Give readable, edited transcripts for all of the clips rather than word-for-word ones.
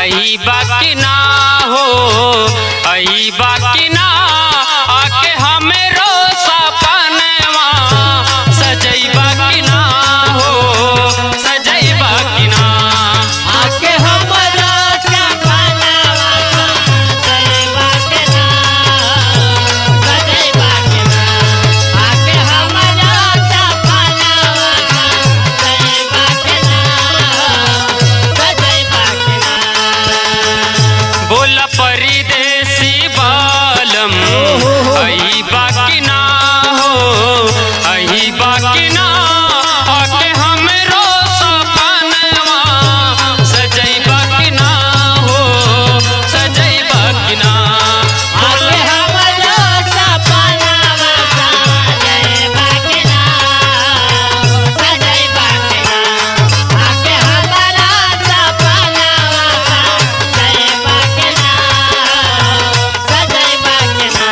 आई बाकी ना हो, आई बाकी ना आके हमें रो सपनवा सजई बाकी ना हो, सजई बाकी ना आके हमरा सपनवा सजई बाकी ना, सजई बाकी ना आके हमरा सपनवा सजई बाकी ना, सजई बाकी ना। बोला परदेसी बालम आई बाकी ना हो, आई बाकी ना आके हमरो सपनवा सजई बाकी ना हो, सजई बाकी ना आके हमरा सपनवा सजई बाकी ना, सजई बाकी ना आके हमरा सपनवा सजई बाकी ना, सजई बाकी ना।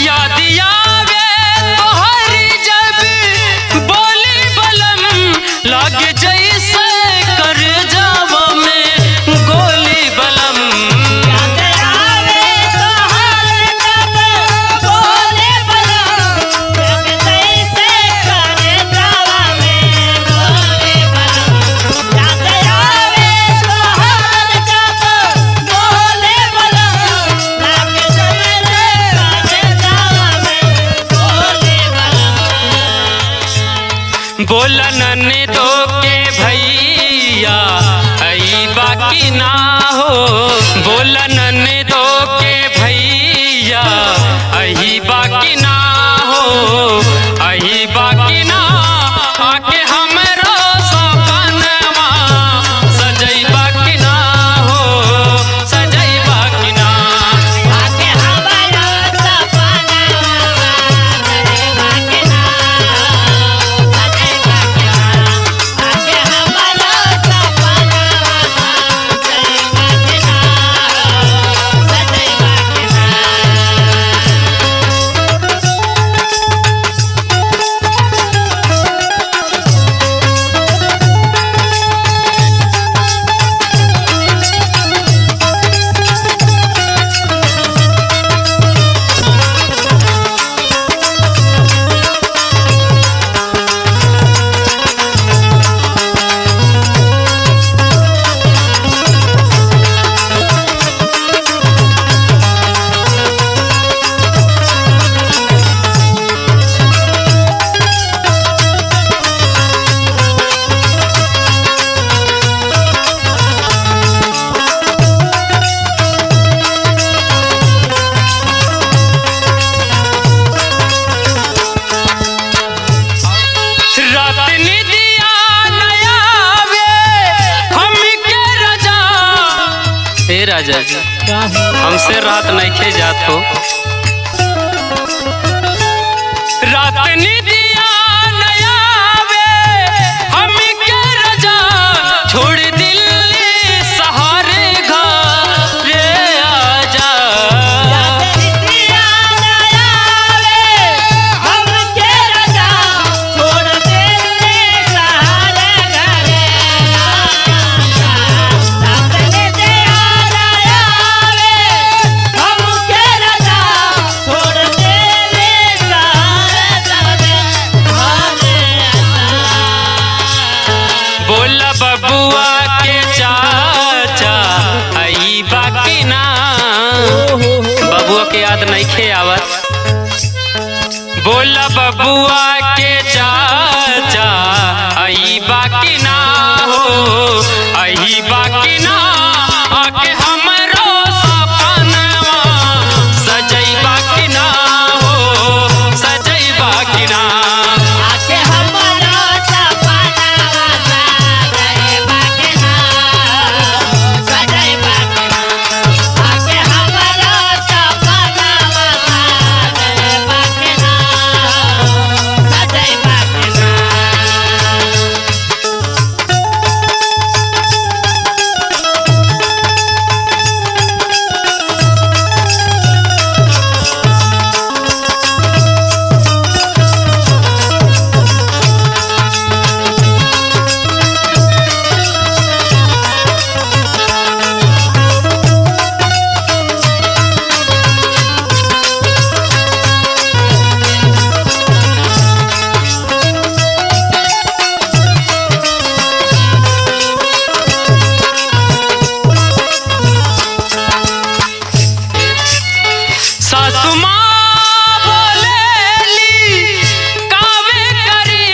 याद आवे तोहरी जब बोली बलम लागे जैसे कर जावा में गोली बलम। याद आवे तोहर जब बोले बलम, जैसे करे जावा में बोले बलम। याद आवे तोहर जब बोले बलम, जैसे करे जावा में बोले बलम। बोला नन्हे दो के भैया आई बाकी ना हो, बोला नन्हे दो के भैया आई बाकी ना हो, आई बाकी ना आके हमरो सपनवा सजई बाकी ना हो, सजई बाकी ना आके हमरा सपनवा सजई बाकी ना, सजई बाकी ना आके हमरा सपनवा सजई बाकी ना, सजई बाकी ना। रात निदिया नया आवे हमके राजा। हे राजा जी हमसे रात नहीं जात हो, रात निदिया नया आवे हमके राजा, छोड़ दिल्ली सहारे घरे आजा। दिया नया आवे हमके राजा, छोड़ दिल्ली सहारे घरे आजा। रात दिया नया आवे हमके राजा, बाकी ना हो, अही बाकी ना आके हमरो सपनवा सजई बाकी ना हो, सजई बाकी ना आके हमरो सपनवा सजई बाकी ना, सजई बाकी ना, आके हमरो सपनवा सजई बाकी ना, सजई बाकी ना। सासु माँ बोलेली कावे करी,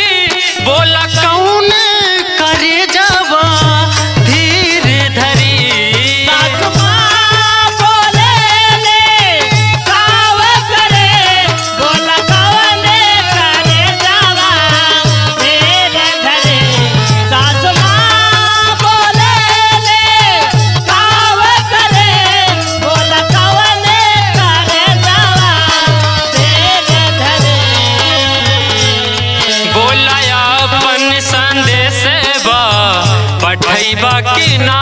बोला कौन करे जवा धीरे धरी। सासु माँ बोलेले कावे करे, बोला कौन करे जवा धीरे धरी। सासु माँ बोलेले कावे करे, बोला कौन करे जवा धीरे धरी। बोला अपन संदेश बा पठैबा की ना